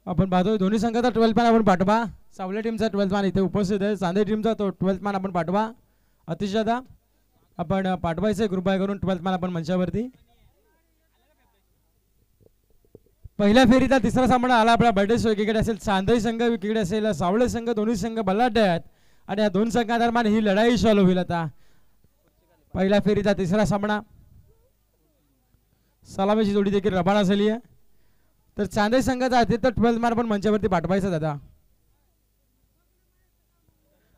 आपण पाहतोय दोन्ही संघाचा 12th मॅन आपण पाठवा. सावले टीमचा 12th मॅन इथे उपस्थित आहे. चांदे टीमचा तो 12th मॅन आपण पाठवा. अतिशय दादा आपण पाठवायचं कृपया करून 12th मॅन आपण मंचावरती. पहिल्या फेरीचा तिसरा सामना आला आपला बर्डे शो. एकीकडे असेल चांदई संघ, एकीकडे असेल सावळे संघ. दोन्ही संघ बलाढ्य आहेत आणि या दोन संघादरम्यान ही लढाई चालू होईल. आता पहिल्या फेरीचा तिसरा सामना, सलामीची जोडी देखील रबाना झाली आहे. तर चांदई संघाचा आहे तर 12th मॅन पण मंचावरती पाठवायचं दादा,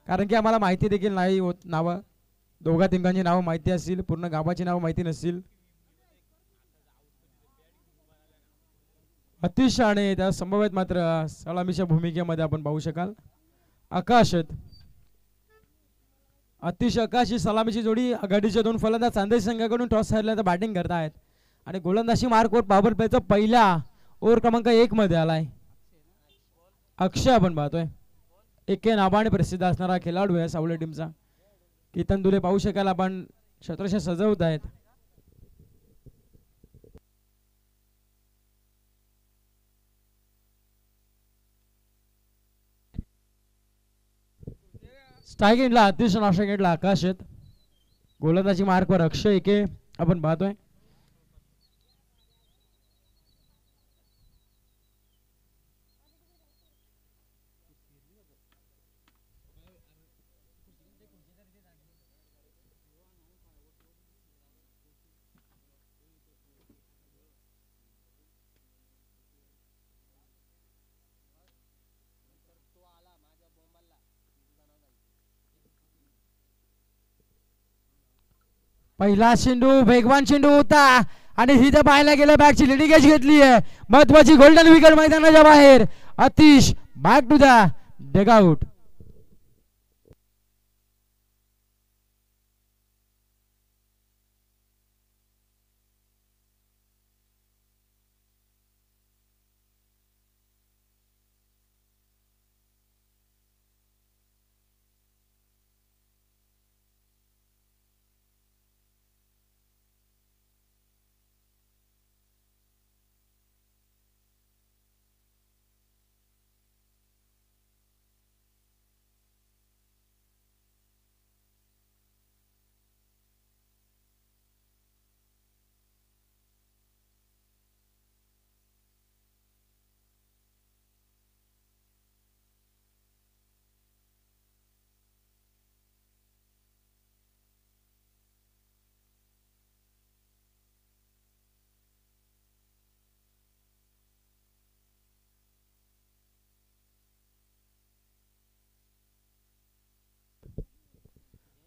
कारण की आम्हाला माहिती देखील नाही होत. नावं दोघा तिघांची नावं माहिती असतील, पूर्ण गावाची नावं माहिती नसतील. अतिशय आणि त्या संभवित मात्र सलामीच्या भूमिकेमध्ये आपण पाहू शकाल आकाश. अतिशय आकाशी सलामीची जोडी. आघाडीचे दोन फलंदाज चांदई संघाकडून टॉस हरल्यानंतर बॅटिंग करतायत आणि गोलंदाजी मार्कवर पॉवर प्लेचा पहिला ओव्हर क्रमांक 1 मध्ये आलाय अक्षय. आपण पाहतोय एके नावाने प्रसिद्ध असणारा खेळाडू आहे सावले टीमचा. केतन दुले पाहू शकाल आपण छत्रशा सजवत आहेत. स्ट्राईक एंडला अतिशय नाशक एंडला आकाश आहेत. गोलंदाजी मार्कवर अक्षय एके आपण पाहतोय. पहिला चेंडू वेगवान चेंडू होता आणि ही तर पाहायला गेलं बॅटची लिडिंग एज घेतली आहे. महत्वाची गोल्डन विकेट मैदानाच्या बाहेर. अतिश बॅक टू द डगआउट.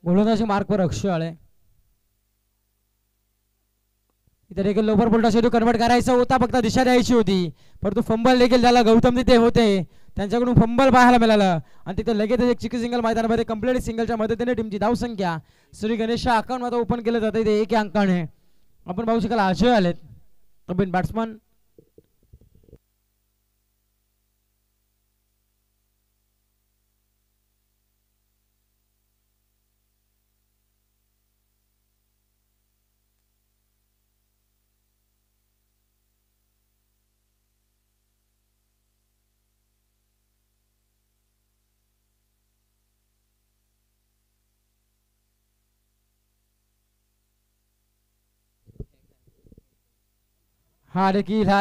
गोलंदाजी मार्कवर अक्षय आळे. इथे देखील लोपर बोल्टा शेडू कन्वर्ट करायचा होता, फक्त दिशा द्यायची होती, परंतु फंबल देखील त्याला गौतम तिथे होते, त्यांच्याकडून फंबल पाहायला मिळालं आणि तिथे लगेच एक चिकी सिंगल मैदानामध्ये कंप्लीट सिंगलच्या मदतीने टीमची धावसंख्या श्री गणेश अकाउंट मध्ये ओपन केलं जाते. इथे 1 अंकाने आपण पाहू शकाल अजय आलेत नवीन बॅट्समन. हा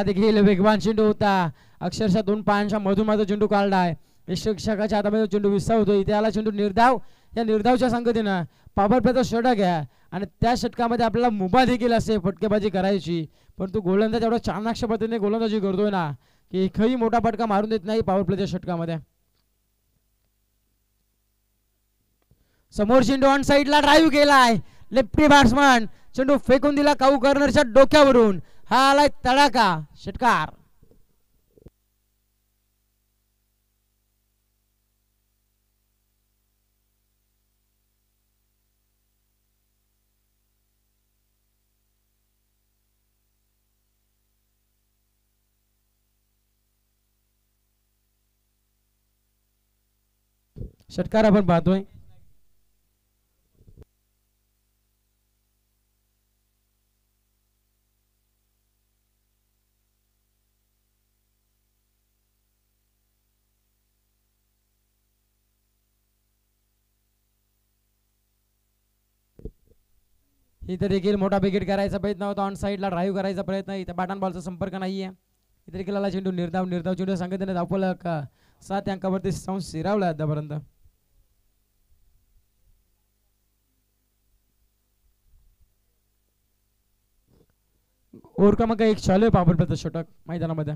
देखील वेगवान चेंडू होता, अक्षरशः 2 पायांच्या मधून माझा चेंडू काढलाय. शिक्षकाच्या हातामध्ये चेंडू विसावतो. इथे आला चेंडू निर्धाव. या निर्धावच्या संगतीनं पॉवर प्लेचा षटक आहे आणि त्या षटकामध्ये आपल्याला मुभा देखील असते फटकेबाजी करायची, परंतु गोलंदाज एवढा चाणाक्ष पद्धतीने गोलंदाजी करतोय ना की एकही मोठा फटका मारून देत नाही पॉवर प्लेच्या षटकामध्ये. समोर चेंडू ऑन साईडला ड्राईव्ह केलाय, लेफ्टी बॅट्समन चेंडू फेकून दिला काऊ कर्नरच्या डोक्यावरून. हा आलाय तडाका षटकार. षटकार आपण पाहतोय. इथे देखील मोठा विकेट करायचा प्रयत्न होता, ऑन साईडला ड्राईव्ह करायचा प्रयत्न, इथे बॅट अँड बॉलचा संपर्क नाहीये. इथे देखील आला चेंडू, निर्धाव निर्धाव चेंडू संघटनेने धावफलक 7 अंकावरती संच शिरावला आतापर्यंत. ओव्हर क्रमांक 1 चालू आहे पापड षटक मैदानामध्ये.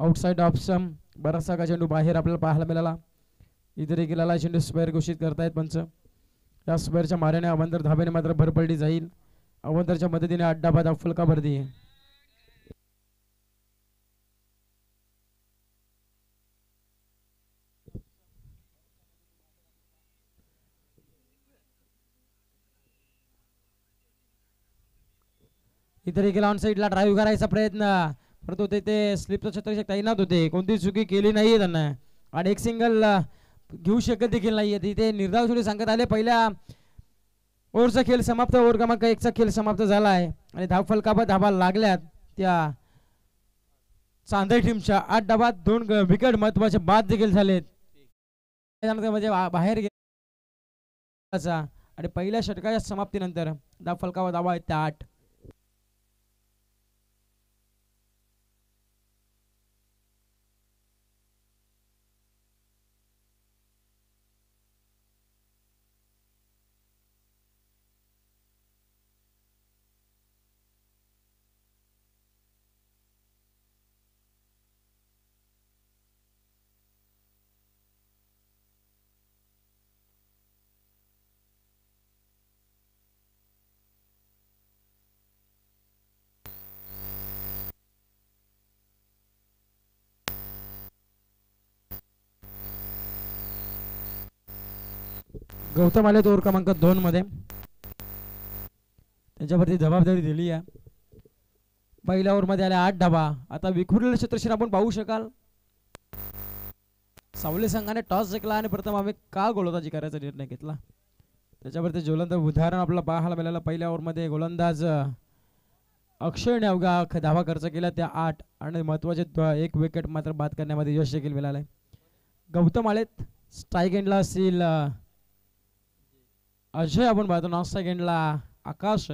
आउटसाइड ऑफ सम, बराचसा का चेंडू बाहेर आपल्याला पाहायला मिळाला. इथे देखील आला चेंडू स्क्वेअर घोषित करतायत पंच. या स्क्वेअरच्या माऱ्याने अवंतर धाब्याने मात्र भर पडली जाईल. अवंतरच्या मदतीने अड्डा बाद फुलका भरती. इथे देखील ऑन साईडला ड्राईव्ह करायचा प्रयत्न, परंतु ते स्लिपचं क्षेत्ररक्षक तैनात होते, कोणती चुकी केली नाहीये त्यांना आणि एक सिंगल घेऊ शकत देखील नाहीये. तिथे निर्धाव चेंडू सांगत आले. पहिल्या ओव्हरचा खेळ समाप्त, ओव्हर क्रमांक 1 चा खेळ समाप्त झाला आहे आणि धाव फलकावर धाबा लागल्यात त्या चांदई टीमच्या. 8 डावात 2 विकेट महत्वाचे बाद देखील झालेत. म्हणजे बाहेर गेला आणि पहिल्या षटकाच्या समाप्तीनंतर धाव फलकावर धावा आहेत त्या 8. गौतम आले ओव्हर क्रमांक 2 मध्ये, त्यांच्यावरती जबाबदारी दिली आहे. पहिल्या ओव्हरमध्ये आल्या 8 धावा. आता विखुरलेलं क्षेत्रक्षण आपण पाहू शकाल. सावली संघाने टॉस जिंकला आणि प्रथम आम्ही का गोलंदाजी करायचा निर्णय घेतला, त्याच्यावरती ज्वलंत उदाहरण आपल्याला पाहायला मिळालं. पहिल्या ओव्हरमध्ये गोलंदाज अक्षयने अवघा धावा खर्च केला त्या 8 आणि महत्वाचे 1 विकेट मात्र बाद करण्यामध्ये यश देखील मिळालंय. गौतम आलेत. स्ट्राईक एंडला असतील अजय, आपण पाहतो नॉन स्ट्राईक एंडला आकाश.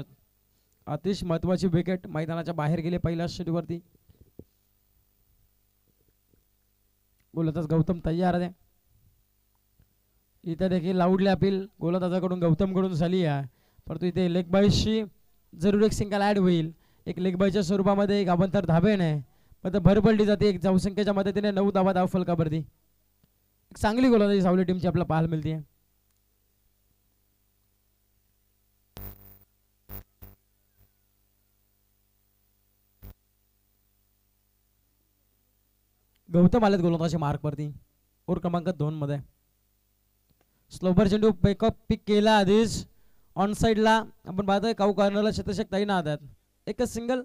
अतिशय महत्वाची विकेट मैदानाच्या बाहेर गेले पहिल्या षटकावरती. गोलंदाज गौतम तयार आहे. इथे देखील लाऊडली अपील गोलंदाजाकडून गौतम कडून झाली आहे, परंतु इथे लेग बाईची जरूर एक सिंगल ऍड होईल. एक लेग बाईच्या स्वरूपामध्ये एक अवंतर धाब्याने मात्र भर पडली जाते. एक धावसंख्येच्या मदतीने 9 धावा धाव फलकावरती. एक चांगली गोलंदाजी सावली टीमची आपल्याला पाहायला मिळते. गौतम आलेत गोलंदाजी मार्कवरती ओव्हर क्रमांक 2 मध्ये. स्लोबर चेंडू बेकअप पिक केला आधीच ऑन साईडला. आपण पाहतोय काऊ कॉर्नरला क्षेत्रक्षक तैनात आहेत. एकच सिंगल,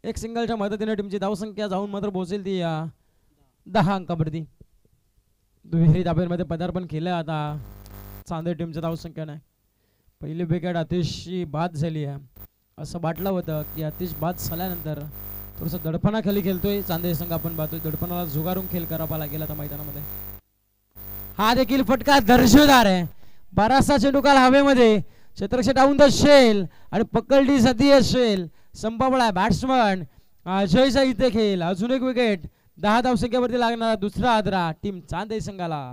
एक सिंगलच्या मदतीने टीमची धावसंख्या जाऊन मात्र पोहोचेल ती 10 अंकावरती. दुहेरी धाब्यांमध्ये पदार्पण केलं आता चांदई टीमच्या धावसंख्याने. पहिली विकेट अतिशय बाद झाली आहे. असं वाटलं होतं की अतिश बाद झाल्यानंतर थोडंसं दडपणाखाली खेळतोय चांदई संघ. आपण पाहतोय दडपणाला झुगारून खेळ करावा लागेल आता मैदानामध्ये. हा देखील फटका दर्जेदार आहे. बराचसा चेंडू काल हवेमध्ये, क्षेत्रक्षक डाऊन द शेल आणि पकडली जाती शेल. संपावला बॅट्समन अजयचा इथे खेळ. अजून एक विकेट. 10 धावसंख्येवरती लागणारा दुसरा आदरा टीम चांदई संघाला.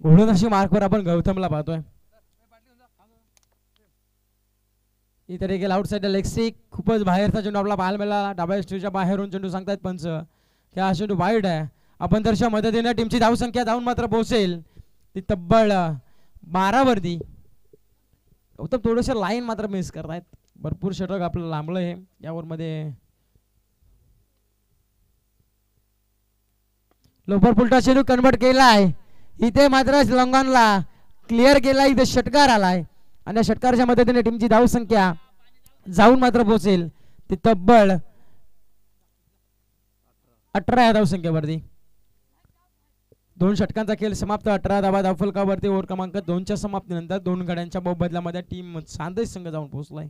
म्हणून अशी मार्कवर आपण गौतमला पाहतोय. इथे देखील आउटसाइड लेग स्टिक खूपच बाहेरचा चेंडू आपला पाहायला मिळाला. डाव्या स्ट्रीच्या बाहेरून चेंडू सांगतात पंच की हा चेंडू वाईड आहे. आपण तशा मदतीने टीमची धावसंख्या जाऊन मात्र पोहोचेल ती तब्बल 12 वरती. गौतम थोडंसं लाईन मात्र मिस करतायत. भरपूर षटक आपलं लांबलं हे यावर मध्ये. लोपर पुलटा चेंडू कन्वर्ट केलाय इथे मात्र श्रीलंकनला क्लिअर केला. इथे षटकार आलाय आणि षटकारच्या मदतीने टीमची धावसंख्या जाऊन मात्र पोहोचेल ती तब्बल 18 या धावसंख्येवरती. 2 षटकांचा खेळ समाप्त. 18 धावा धावफलकावरती. ओव्हर क्रमांक 2च्या समाप्तीनंतर 2 गड्यांच्या मोबदल्यामध्ये टीम सांदेश संघ जाऊन पोहोचलाय.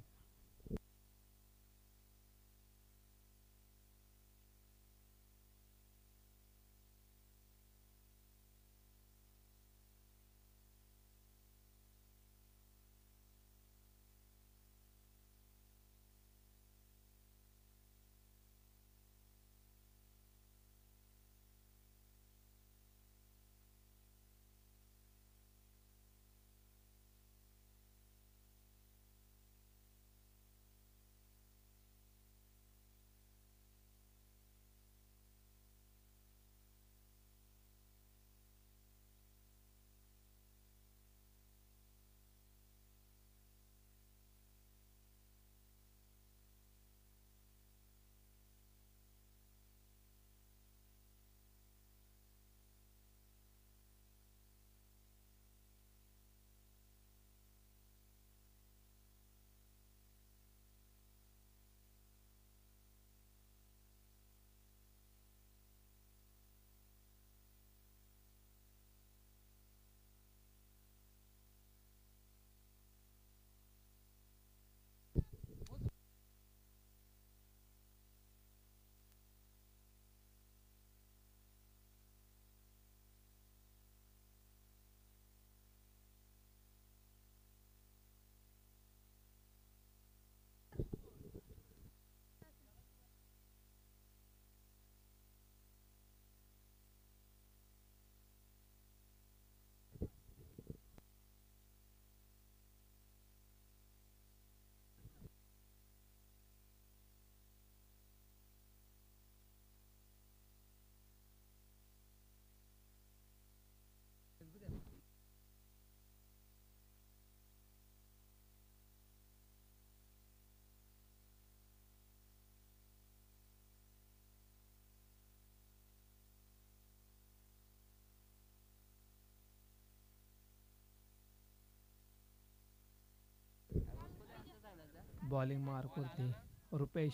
बॉलिंग मार्क वरती रुपेश.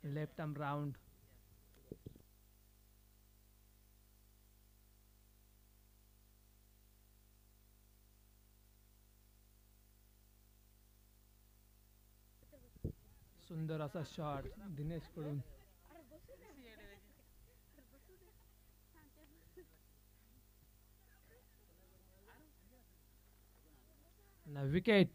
Left arm round. सुंदर असा शॉट दिनेश कडून. विकेट.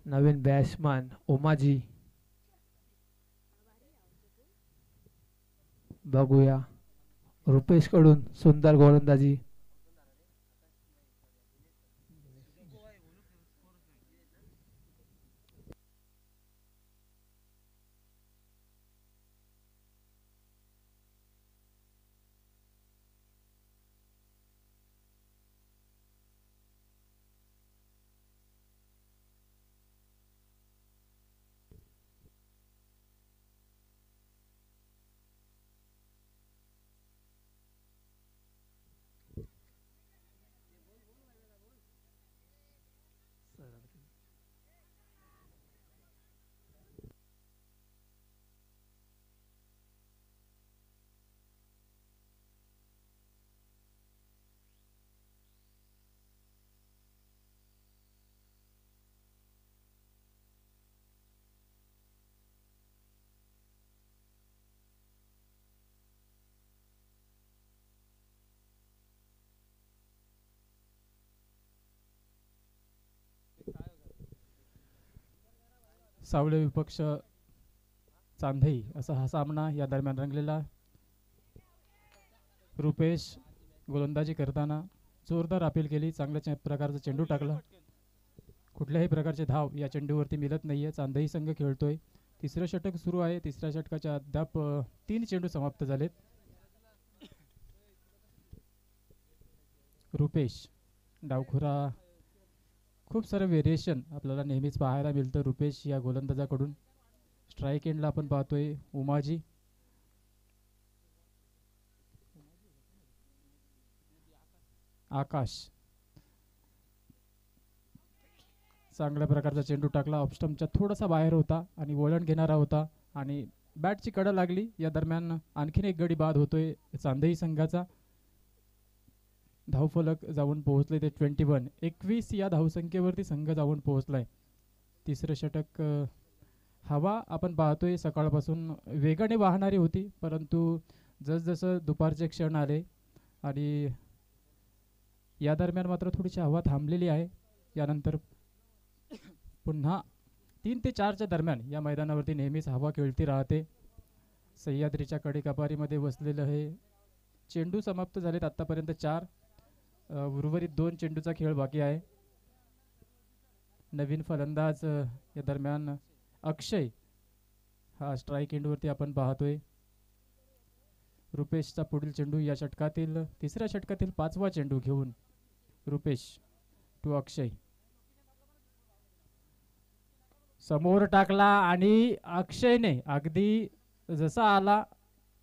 नवीन बॅट्समन ओमाजी. बघूया रुपेश कडून सुंदर गोलंदाजी. सावळे विपक्ष चांदई असा हा सामना या दरम्यान रंगलेला. रुपेश गोलंदाजी करताना जोरदार अपील केली, चांगल्या प्रकारचा चेंडू टाकला. कुठल्याही प्रकारचे धाव या चेंडूवरती मिळत नाहीये. चांदई संघ खेळतोय. तिसरं षटक सुरू आहे. तिसऱ्या षटकाच्या अद्याप 3 चेंडू समाप्त झालेत. रुपेश डावखुरा, खूप सारं व्हेरिएशन आपल्याला नेहमीच पाहायला मिळतं रुपेश या गोलंदाजाकडून. स्ट्राईक एंडला आपण पाहतोय उमाजी, आकाश चांगल्या प्रकारचा चेंडू टाकला. ऑफस्टम्पच्या थोडासा बाहेर होता आणि वळण घेणारा होता आणि बॅटची कडा लागली. या दरम्यान आणखीन एक गडी बाद होतोय चांदई संघाचा. धावफलक जाऊन पोहोचले ते 21 या धावसंख्येवरती संघ जाऊन पोहोचलाय. तिसरं षटक हवा आपण पाहतोय सकाळपासून वेगाने वाहणारी होती, परंतु जसजसं दुपारचे क्षण आले आणि या दरम्यान मात्र थोडीशी हवा थांबलेली आहे. यानंतर पुन्हा 3 ते 4च्या दरम्यान या मैदानावरती नेहमीच हवा खेळती राहते. सह्याद्रीच्या कडेकपारीमध्ये बसलेलं हे चेंडू समाप्त झालेत आत्तापर्यंत 4. उर्वरित 2 चेंडूचा खेळ बाकी आहे. नवीन फलंदाज या दरम्यान अक्षय हा स्ट्राईक एंडवरती आपण पाहतोय. रुपेशचा पुढील चेंडू या षटकातील तिसऱ्या षटकातील 5वा चेंडू घेऊन रुपेश टू अक्षय समोर टाकला आणि अक्षयने अगदी जसा आला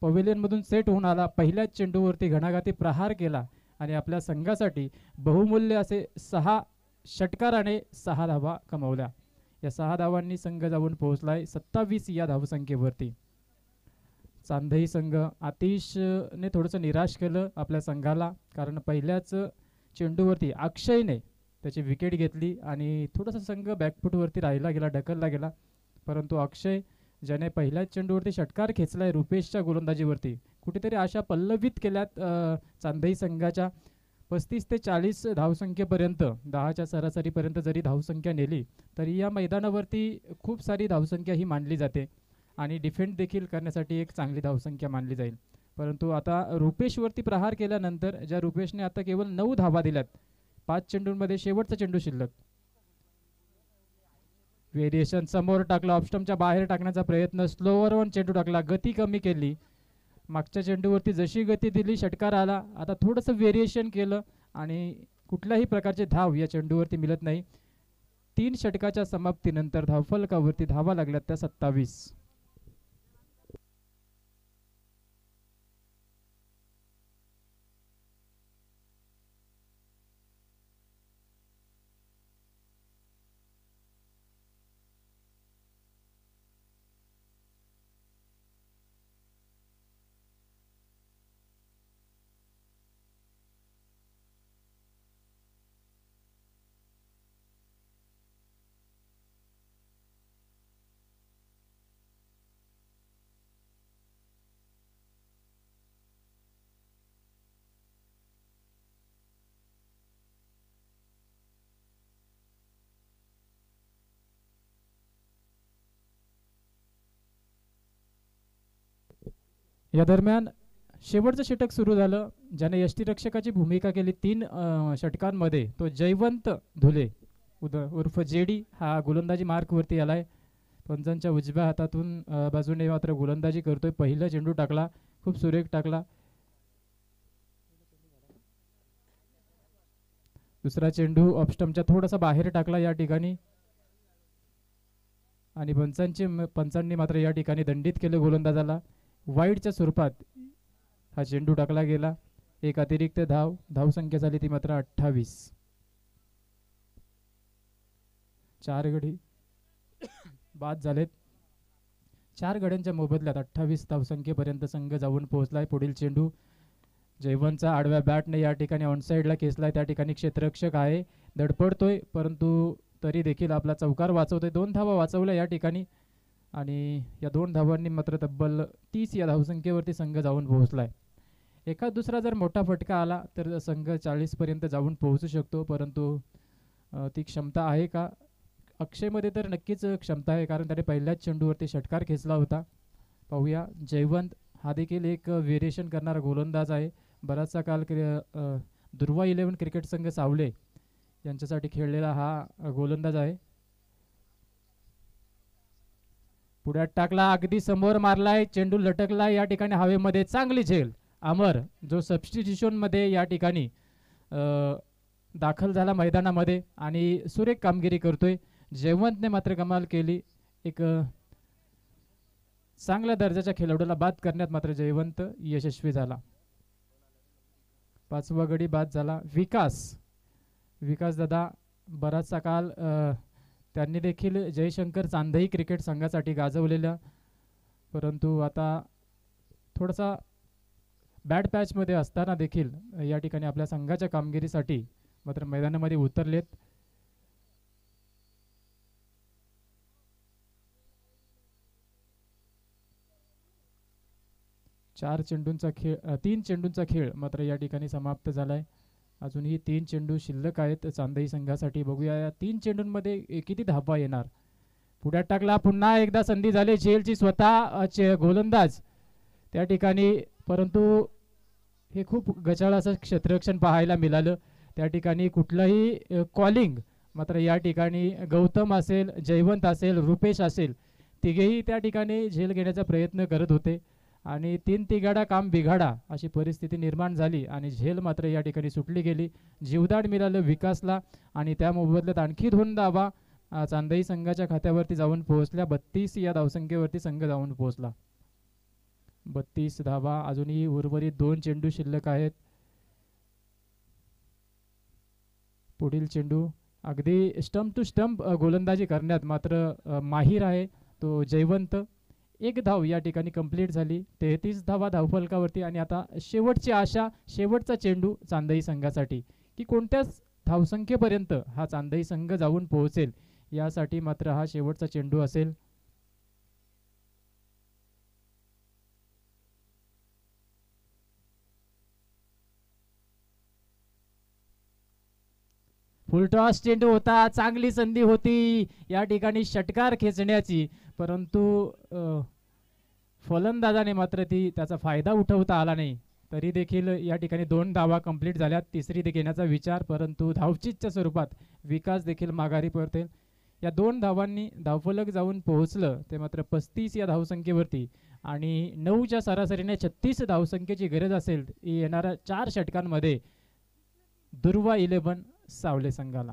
पवेलियनमधून सेट होऊन आला, पहिल्याच चेंडूवरती घणाघाती प्रहार केला आणि आपल्या संघासाठी बहुमूल्य असे 6 षटकाराने 6 धावा कमावल्या. या 6 धावांनी संघ जाऊन पोहोचलाय 27 या धावसंख्येवरती. चांदई संघ आतिशने थोडंसं निराश केलं आपल्या संघाला, कारण पहिल्याच चेंडूवरती अक्षयने त्याची विकेट घेतली आणि थोडासा संघ बॅकफूटवरती राहिला गेला, ढकलला गेला. परंतु अक्षय ज्याने पहिल्याच चेंडूवरती षटकार खेचलाय रुपेशच्या गोलंदाजीवरती, कुठेतरी आशा पल्लवित केल्यात चांदई संघाच्या. 35 ते 40 धावसंख्येपर्यंत 10च्या सरासरीपर्यंत जरी धावसंख्या नेली तरी या मैदानावरती खूप सारी धावसंख्या ही मानली जाते आणि डिफेंड देखील करण्यासाठी एक चांगली धावसंख्या मानली जाईल. परंतु आता रुपेशवरती प्रहार केल्यानंतर ज्या रुपेशने आता केवळ 9 धावा दिल्यात 5 चेंडूंमध्ये, शेवटचा चेंडू शिल्लक. व्हेरिएशन समोर टाकला, ऑफस्टम्पच्या बाहेर टाकण्याचा प्रयत्न, स्लोवर वन चेंडू टाकला, गती कमी केली. मागच्या चेंडूवरती जशी गती दिली षटकार आला, आता थोडंसं व्हेरिएशन केलं आणि कुठल्याही प्रकारचे धाव या चेंडूवरती मिळत नाही. 3 षटकाच्या समाप्तीनंतर धावफलकावरती धावा लागल्यात त्या 27. या दरम्यान शेवटचं षटक सुरू झालं, ज्याने यष्टीरक्षकाची भूमिका केली 3 षटकांमध्ये. तो जयवंत धुले उर्फ जेडी हा गोलंदाजी मार्कवरती आलाय. पंचांच्या उजव्या हातातून बाजूने मात्र गोलंदाजी करतोय. पहिला चेंडू टाकला, खूप सुरेख टाकला. दुसरा चेंडू ऑफस्टम्पच्या थोडासा बाहेर टाकला या ठिकाणी आणि पंचांनी मात्र या ठिकाणी दंडित केलं गोलंदाजाला. वाईडच्या स्वरूपात हा चेंडू टाकला गेला. एक अतिरिक्त धावसंख्या झाली ती मात्र 28. 4 गडी बाद झालेत. 4 गड्यांच्या मोबदल्यात 28 धावसंख्येपर्यंत संघ जाऊन पोहोचलाय. पुढील चेंडू जयवंतचा आडव्या बॅटने या ठिकाणी ऑनसाईडला खेचलाय. त्या ठिकाणी क्षेत्ररक्षक आहे, धडपडतोय, परंतु तरी देखील आपला चौकार वाचवतोय. 2 धावा वाचवल्या या ठिकाणी आणि या 2 धावांनी मात्र तब्बल 30 या धावसंख्येवरती संघ जाऊन पोहोचलाय. एखाद दुसरा जर मोठा फटका आला तर संघ 40 पर्यंत जाऊन पोहोचू शकतो, परंतु ती क्षमता आहे का अक्षयमध्ये तर नक्कीच क्षमता आहे, कारण त्याने पहिल्याच चेंडूवरती षटकार खेचला होता. पाहूया जयवंत हा देखील एक व्हेरिएशन करणारा गोलंदाज आहे. बराचसा काल दुर्वा 11 क्रिकेट संघ सावले यांच्यासाठी खेळलेला हा गोलंदाज आहे. पुढ्यात टाकला, अगदी समोर मारलाय, चेंडू लटकला या ठिकाणी हवेमध्ये, चांगली झेल. अमर जो सबस्टिट्यूशन मध्ये या ठिकाणी दाखल झाला मैदानामध्ये आणि सुरेख कामगिरी करतोय. जयवंतने मात्र कमाल केली. एक चांगल्या दर्जाच्या खेळाडूला बाद करण्यात मात्र जयवंत यशस्वी झाला. 5वा गडी बाद झाला. विकास दादा बराचसा काल त्यांनी देखील जयशंकर चांदई क्रिकेट संघासाठी गाजवलेल्या, परंतु आता थोडासा बॅड पॅचमध्ये असताना देखील या ठिकाणी आपल्या संघाच्या कामगिरीसाठी मात्र मैदानामध्ये उतरलेत. तीन चेंडूंचा खेळ मात्र या ठिकाणी समाप्त झालाय. अजूनही 3 चेंडू शिल्लक आहेत चांदई संघासाठी. बघूया या 3 चेंडूंमध्ये किती धावा येणार. पुढ्यात टाकला, पुन्हा एकदा संधी झाली झेलची, स्वतः गोलंदाज त्या ठिकाणी, परंतु हे खूप गचाळ असं क्षेत्ररक्षण पाहायला मिळालं. त्या ठिकाणी कुठलंही कॉलिंग मात्र या ठिकाणी गौतम असेल, जयवंत असेल, रुपेश असेल, तिघेही त्या ठिकाणी झेल घेण्याचा प्रयत्न करत होते आणि 3 तिघाडा काम बिघाडा अशी परिस्थिती निर्माण झाली आणि झेल मात्र या ठिकाणी सुटली गेली. जीवदाड मिळालं विकासला आणि त्या मोबदल्यात आणखी 2 धावा चांदई संघाच्या खात्यावरती जाऊन पोहोचल्या. 32 या धावसंख्येवरती संघ जाऊन पोहोचला. 32 धावा. अजूनही उर्वरित 2 चेंडू शिल्लक आहेत. पुढील चेंडू अगदी स्टंप टू स्टंप गोलंदाजी करण्यात मात्र माहीर आहे तो जयवंत. 1 धाव या ठिकाणी कंप्लीट झाली. 33 धावा धावफलकावरती आणि आता शेवटची आशा, शेवटचा चेंडू चांदई संघासाठी की कोणत्याच धावसंख्येपर्यंत हा चांदई संघ जाऊन पोहोचेल यासाठी मात्र हा शेवटचा चेंडू असेल. फुलटॉस चेंडू होता, चांगली संधी होती या ठिकाणी षटकार खेचण्याची, परंतु फलंदाजाने मात्र त्याचा फायदा उठवता आला नाही. तरी देखील या ठिकाणी 2 धावा कंप्लीट झाल्या. तिसरी घेण्याचा विचार, परंतु धावचीतच्या स्वरूपात विकास देखील माघारी पडतील. या 2 धावांनी धावफलक जाऊन पोहोचलं ते मात्र 35 या धावसंख्येवरती आणि 9च्या सरासरीने 36 धावसंख्येची गरज असेल येणाऱ्या 4 षटकांमध्ये दुर्वा 11 सावले संघाला.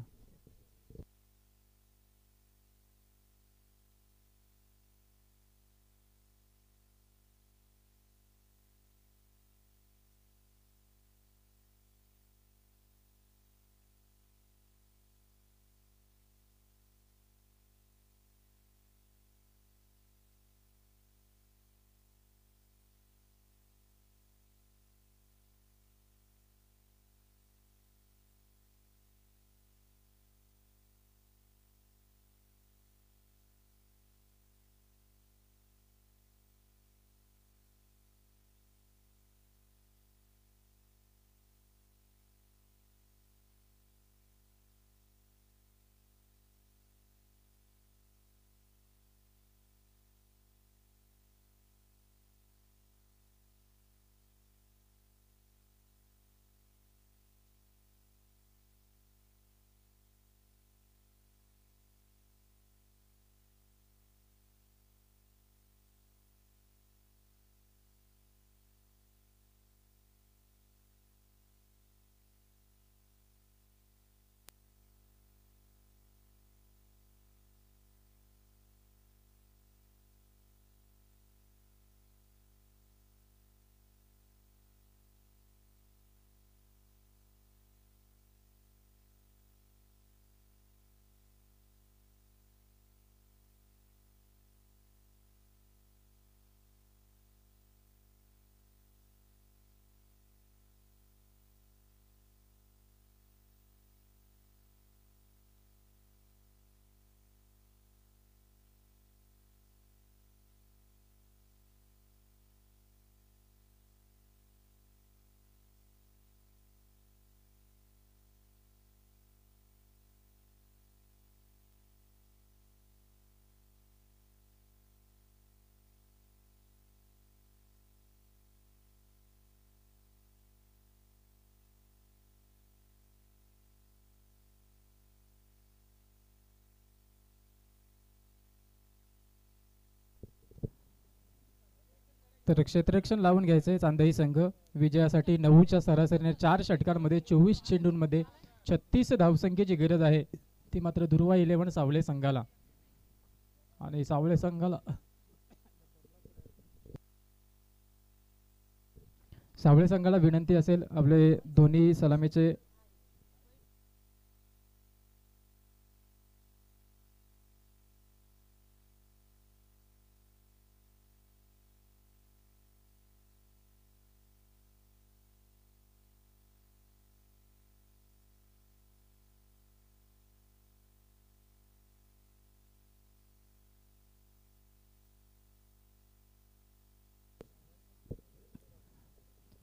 तर क्षेत्ररक्षण लावून घ्यायचंय चांदई संघ विजयासाठी 9च्या सरासरीने 4 षटकांमध्ये 24 चेंडूंमध्ये 36 धावसंख्येची गरज आहे, ती मात्र दुर्वा 11 सावळे संघाला. आणि सावळे संघाला विनंती असेल आपले दोन्ही सलामीचे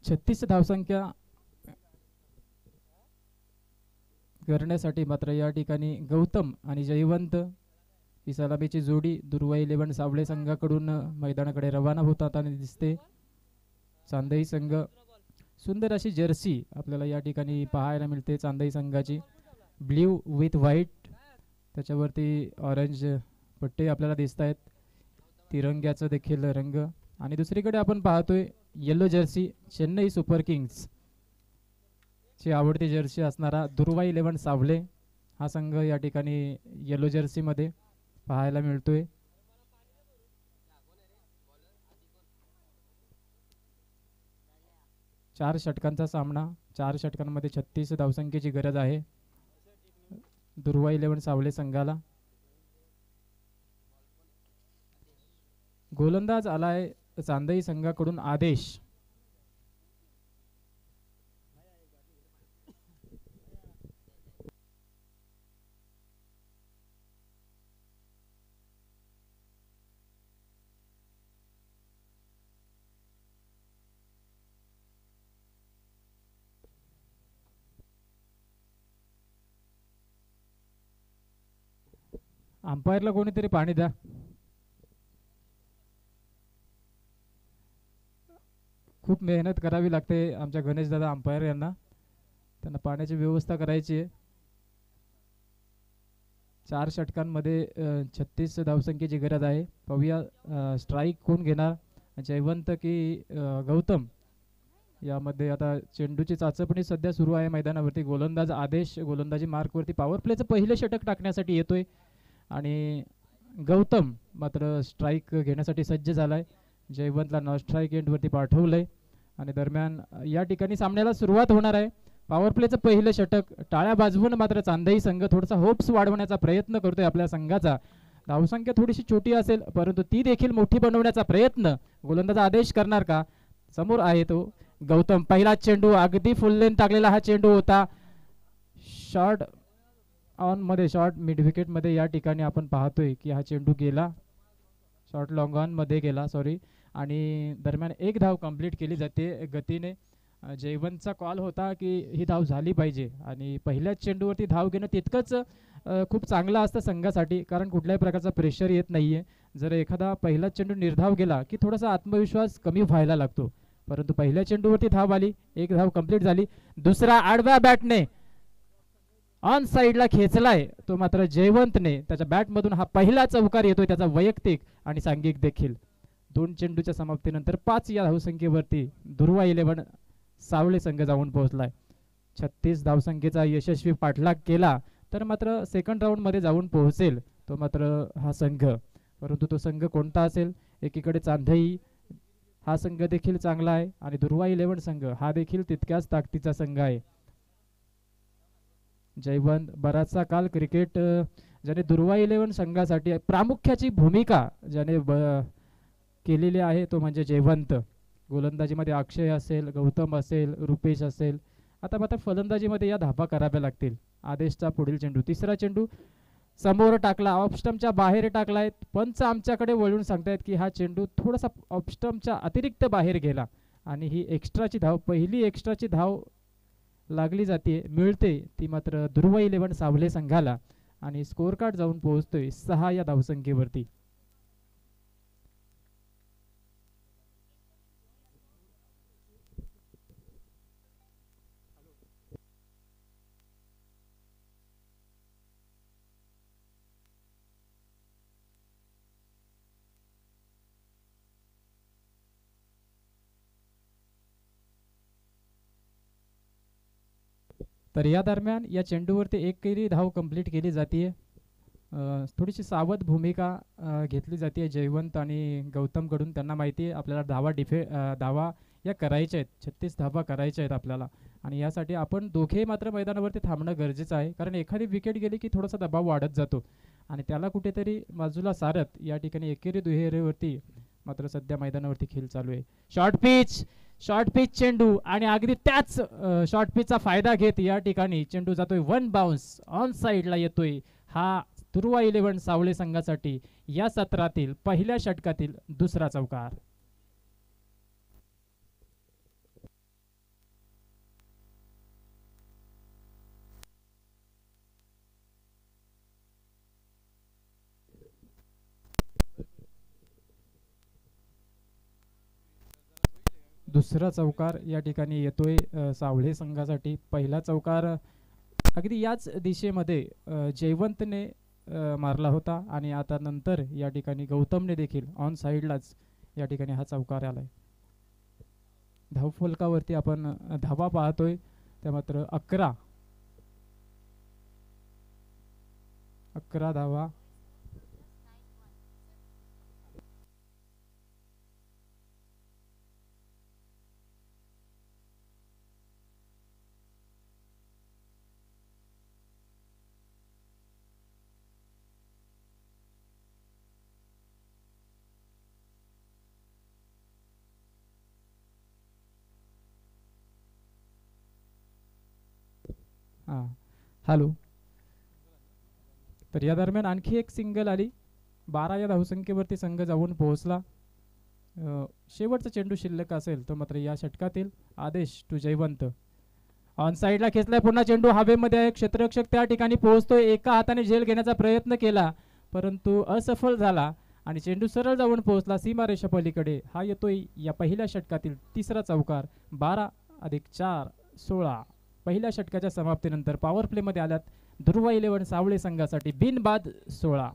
छत्तीस धावसंख्या करण्यासाठी मात्र या ठिकाणी गौतम आणि जयवंत ही सलामीची जोडी दुर्वा 11 सावळे संघाकडून मैदानाकडे रवाना होतात आणि दिसते. चांदई संघ सुंदर अशी जर्सी आपल्याला या ठिकाणी पाहायला मिळते. चांदई संघाची ब्ल्यू विथ व्हाईट, त्याच्यावरती ऑरेंज पट्टे आपल्याला दिसत आहेत, तिरंग्याचं देखील रंग. आणि दुसरीकडे आपण पाहतोय yellow Jersey Chennai super Kings ची आवडती जर्सी असणारा दुर्वा 11 सावले हा संघ या ठिकाणी येलो जर्सी मध्ये पाहायला मिळतोय. चार षटकांचा सामना, 4 षटकांमध्ये 36 धावसंख्येची गरज आहे दुर्वा 11 सावले संघाला. गोलंदाज आलाय चांदई संघाकडून आदेश. अंपायरला कोणीतरी पाणी द्या. खूप मेहनत करावी लागते आमच्या गणेश दादा अंपायर यांना, त्यांना पाण्याची व्यवस्था करायची आहे. 4 षटकांमध्ये 36 धावसंख्येची गरज आहे. पाहूया स्ट्राईक कोण घेणार, जयवंत की गौतम. यामध्ये आता चेंडूची चाचपणी सध्या सुरू आहे मैदानावरती. गोलंदाज आदेश गोलंदाजी मार्कवरती पॉवर प्लेचं पहिलं षटक टाकण्यासाठी येतोय आणि गौतम मात्र स्ट्राईक घेण्यासाठी सज्ज झालाय. जयवंतला नॉन स्ट्राईक एंडवरती पाठवलंय आणि दरम्यान या ठिकाणी सामन्याला सुरुवात होणार आहे. पॉवर प्लेचं पहिलं षटक टाळ्या वाजवून मात्र चांदई संघ थोडासा होप्स वाढवण्याचा प्रयत्न करतोय आपल्या संघाचा. धावसंख्या थोडीशी छोटी असेल परंतु ती देखील मोठी बनवण्याचा प्रयत्न गोलंदाज आदेश करणार का. समोर आहे तो गौतम. पहिला चेंडू अगदी फुल लेंथ टाकलेला हा चेंडू होता. शॉर्ट ऑन मध्ये, शॉर्ट मिड विकेट मध्ये या ठिकाणी आपण पाहतोय की हा चेंडू गेला, शॉर्ट लॉंग ऑन मध्ये गेला सॉरी. आणि दरम्यान एक धाव कंप्लीट केली जाते गतीने. जयवंतचा कॉल होता की ही धाव झाली पाहिजे आणि पहिल्याच चेंडूवरती धाव घेणं तितकंच खूप चांगलं असतं संघासाठी, कारण कुठल्याही प्रकारचा प्रेशर येत नाहीये. जर एखादा पहिला चेंडू निर्धाव गेला की थोडासा आत्मविश्वास कमी व्हायला लागतो, परंतु पहिल्या चेंडूवरती धाव आली, एक धाव कंप्लीट झाली. दुसरा आडव्या बॅटने ऑन साईडला खेचलाय तो मात्र जयवंतने. त्याच्या बॅटमधून हा पहिला चौकार येतोय, त्याचा वैयक्तिक आणि सांघिक देखील. 2 चेंडूच्या समाप्तीनंतर 5 या धावसंख्येवरती दुर्वा 11 सावळे संघ जाऊन पोहोचलाय. 36 धावसंख्येचा यशस्वी पाठलाग केला तर मात्र सेकंड राऊंड मध्ये जाऊन पोहोचेल तो मात्र हा संघ. परंतु तो संघ कोणता असेल, एकीकडे चांदई हा संघ देखील चांगला आहे आणि दुर्वा 11 संघ हा देखील तितक्याच ताकदीचा संघ आहे. जयवंत बराचसा काल क्रिकेट ज्याने दुर्वा 11 संघासाठी प्रामुख्याची भूमिका ज्याने केलेली आहे तो म्हणजे जयवंत. गोलंदाजीमध्ये अक्षय असेल, गौतम असेल, रुपेश असेल. आता मात्र फलंदाजीमध्ये या धाबा कराव्या लागतील. आदेशचा पुढील चेंडू, तिसरा चेंडू समोर टाकला, ऑफस्टम्पच्या बाहेर टाकलाय. पंच आमच्याकडे वळून सांगतायत की हा चेंडू थोडासा ऑफस्टम्पच्या अतिरिक्त बाहेर गेला आणि ही एक्स्ट्राची धाव, पहिली एक्स्ट्राची धाव लागली जाते, मिळते ती मात्र दुर्वा 11 सावले संघाला आणि स्कोर कार्ड जाऊन पोहोचतोय 6 या धावसंख्येवरती. तर या दरम्यान या चेंडूवरती एकेरी धाव कंप्लीट केली जाते. थोडीशी सावध भूमिका घेतली जाते जयवंत आणि गौतमकडून. त्यांना माहिती आहे आपल्याला धावा या करायच्या आहेत, 36 धावा करायच्या आहेत आपल्याला. आणि यासाठी आपण दोघे मात्र मैदानावरती थांबणं गरजेचं आहे, कारण एखादी विकेट गेली की थोडासा दबाव वाढत जातो आणि त्याला कुठेतरी बाजूला सारत या ठिकाणी एकेरी दुहेरीवरती मात्र सध्या मैदानावरती खेळ चालू आहे. शॉर्ट पिच चेंडू आणि अगदी त्याच शॉर्ट पिचचा फायदा घेत या ठिकाणी चेंडू जातोय वन बाउन्स ऑन साईडला येतोय. हा दुर्वा 11 सावळे संघासाठी या सत्रातील पहिल्या षटकातील दुसरा चौकार. दुसरा चौकार या ठिकाणी येतोय सावळे संघासाठी. पहिला चौकार अगदी याच दिशेमध्ये जयवंतने मारला होता आणि आता नंतर या ठिकाणी गौतमने देखील ऑन साईडलाच या ठिकाणी हा चौकार आलाय. धावफलकावरती आपण धावा पाहतोय त्या मात्र 11 धावा. हां हॅलो. तर या दरम्यान आणखी एक सिंगल आली. 12 या धावसंख्येवरती संघ जाऊन पोहोचला. शेवटचा चेंडू शिल्लक असेल तो मात्र या षटकातील आदेश टू जयवंत. ऑन साईडला खेचलाय पुन्हा चेंडू हवेमध्ये आहे. क्षेत्ररक्षक त्या ठिकाणी पोहोचतोय. एका हाताने झेल घेण्याचा प्रयत्न केला परंतु असफल झाला आणि चेंडू सरळ जाऊन पोहोचला सीमारेषा पलीकडे. हा येतोय या पहिल्या षटकातील तिसरा चौकार. 12 + 4 16. पहिल्या षटकाच्या समाप्तीनंतर पॉवर प्ले मध्ये आल्यात दुर्वा 11 सावळे संघासाठी बिनबाद 16.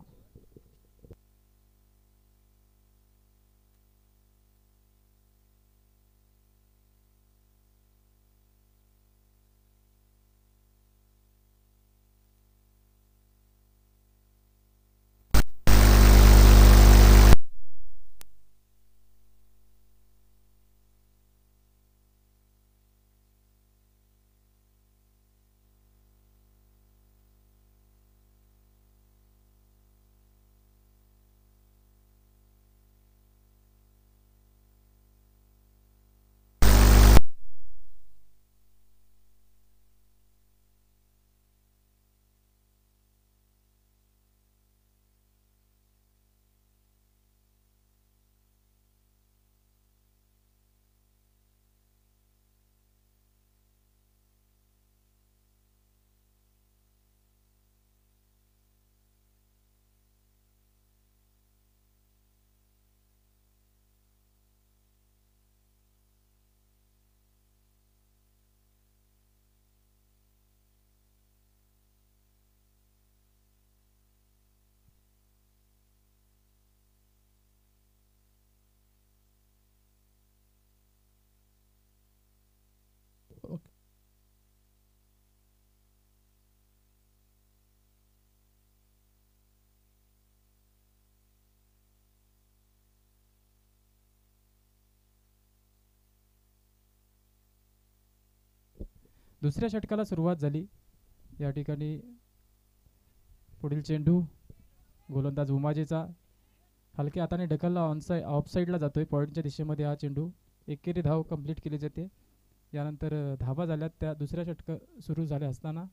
दुसऱ्या षटकाला सुरुवात झाली. या ठिकाणी पुढील चेंडू गोलंदाज उमाजीचा हलक्या हाताने ढकलला ऑफ साईडला जातोय. पॉईंटच्या दिशेमध्ये हा चेंडू. एकेरी धाव कंप्लीट केली जाते. यानंतर धावा झाल्यात त्या दुसऱ्या षटक सुरू झाले असताना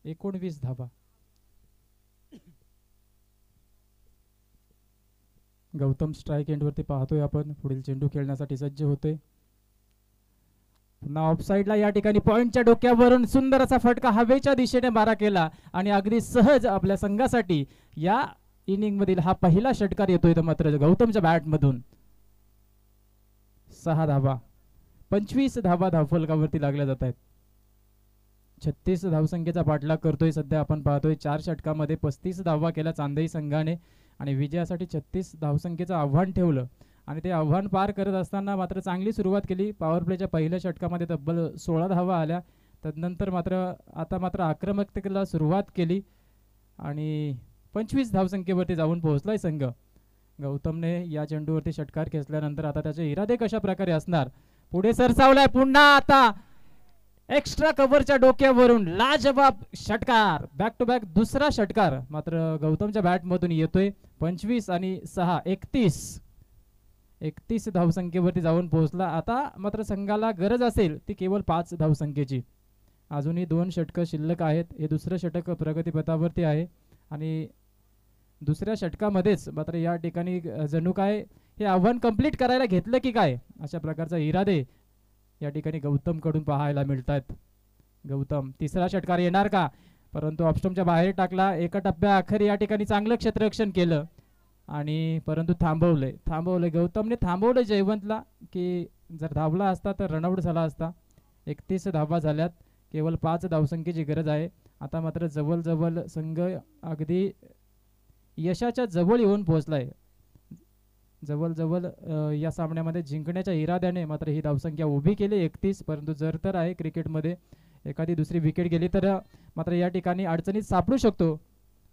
19 धावा. गौतम स्ट्राईक एंडवरती पाहतोय आपण. पुढील चेंडू खेळण्यासाठी सज्ज होतोय. पुन्हा ऑफ साईडला या ठिकाणी पॉइंटच्या डोक्यावरून सुंदर असा फटका हवेच्या दिशेने मारा केला आणि अगदी सहज आपल्या संघासाठी या इनिंग मधील हा पहिला षटकार येतोय. तर मात्र गौतमच्या बॅट मधून 6 धावा. 25 धावा धावफलकावरती लागल्या जात आहेत. 36 धावसंख्येचा पाठलाग करतोय सध्या आपण पाहतोय. 4 षटकामध्ये 35 धावा केल्या चांदई संघाने आणि विजयासाठी 36 धावसंख्येचं आव्हान ठेवलं आणि ते आव्हान पार करत असताना मात्र चांगली सुरुवात केली. पॉवर प्लेच्या पहिल्या षटकामध्ये तब्बल 16 धावा आल्या. तदनंतर मात्र आक्रमकतेला सुरुवात केली आणि 25 धावसंख्येवरती जाऊन पोहोचलाय संघ. गौतमने या चेंडूवरती षटकार खेचल्यानंतर आता त्याचे इरादे कशा प्रकारे असणार. पुढे सरसावलाय पुन्हा आता एक्स्ट्रा कव्हरच्या डोक्यावरून लाजवाब षटकार, बॅक टू बॅक दुसरा षटकार मात्र गौतमच्या बॅटमधून येतोय. 25 आणि 6 31 धावसंख्येवरती जाऊन पोहोचला. आता मात्र संघाला गरज असेल ती केवळ 5 धावसंख्येची. अजूनही 2 षटकं शिल्लक आहेत. हे दुसरं षटक प्रगतीपथावरती आहे आणि दुसऱ्या षटकामध्येच मात्र या ठिकाणी जणू काय हे आव्हान कंप्लीट करायला घेतलं की काय अशा प्रकारचा इरादे या ठिकाणी गौतम कडून पाहायला मिळतात. गौतम तिसरा षटकार येणार का, परंतु ऑफस्टंपच्या बाहेर टाकला. एका टप्प्याअखेर या ठिकाणी चांगलं क्षेत्ररक्षण केलं आणि परंतु थांबवले गौतमने थांबवलं जयवंतला की जर धावला असता तर रनआउट झाला असता. 31 धावा झाल्यात, केवळ 5 धावसंख्येची गरज आहे. आता मात्र जवळ संघ अगदी यशाच्या जवळ येऊन पोहोचलाय. जवळ या सामन्यामध्ये जिंकण्याच्या इराद्याने मात्र ही धावसंख्या उभी केली 31. परंतु जर तर आहे क्रिकेटमध्ये एखादी दुसरी विकेट गेली तर मात्र या ठिकाणी अडचणीत सापडू शकतो.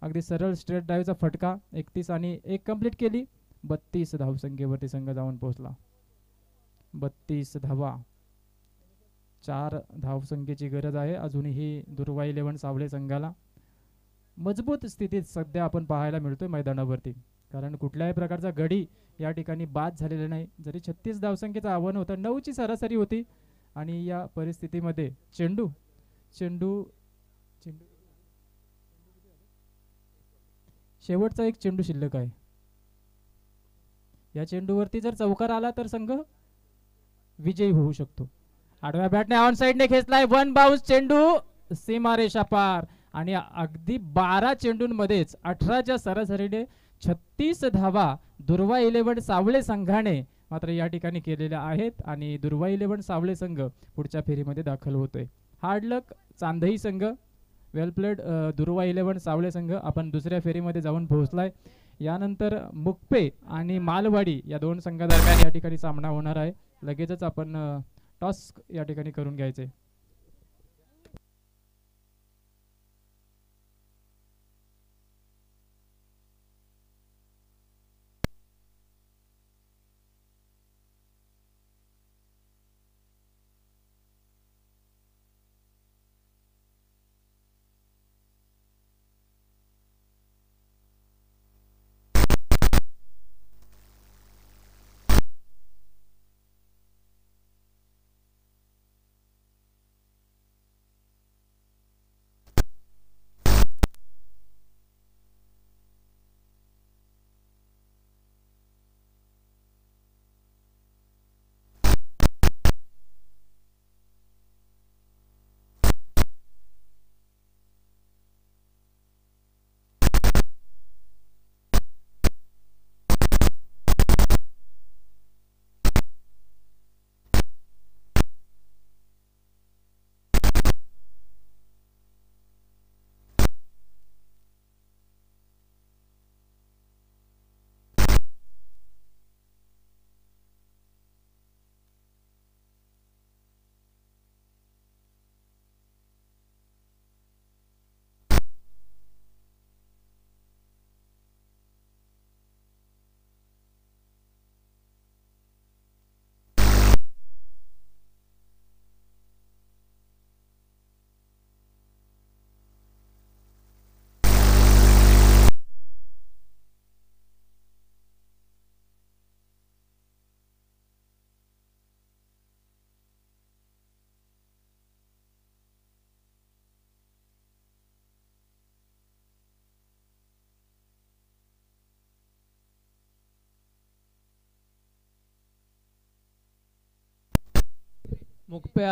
अगदी सरळ स्ट्रेट ड्राईव्हचा फटका 31 आणि 1 कंप्लीट केली. 32 धावसंख्येवरती संघ जाऊन पोहोचला. 32 धावा, 4 धावसंख्येची गरज आहे. अजूनही दुर्वा 11 सावळे संघाला मजबूत स्थितीत सध्या आपण पाहायला मिळतोय मैदानावरती, कारण कुठल्याही प्रकारचा गडी या ठिकाणी बाद झालेला नाही. जरी 36 धावसंख्येचं आव्हान होतं, 9ची सरासरी होती आणि या परिस्थितीमध्ये चेंडू शेवटचा एक चेंडू शिल्लक आहे. या चेंडूवरती जर चौकार आला तर संघ विजयी होऊ शकतो. आडव्या बॅटने ऑन साइडने खेचलाय, 1 बाउन्स चेंडू सीमारेषा पार आणि अगदी 12 चेंडूंमध्येच 18च्या सरासरीने 36 धावा दुर्वा 11 सावळे संघाने मात्र या ठिकाणी केलेल्या आहेत आणि दुर्वा 11 सावळे संघ पुढच्या फेरीमध्ये दाखल होतोय. हार्ड लक चांदई संघ, वेल प्लेड दुर्वा 11 सावळे संघ आपण दुसऱ्या फेरीमध्ये जाऊन पोहोचलाय. यानंतर मुक्पे आणि मालवाडी या 2 संघादरम्यान या ठिकाणी सामना होणार आहे. लगेचच आपण टॉस या ठिकाणी करून घ्यायचे. मुक्पे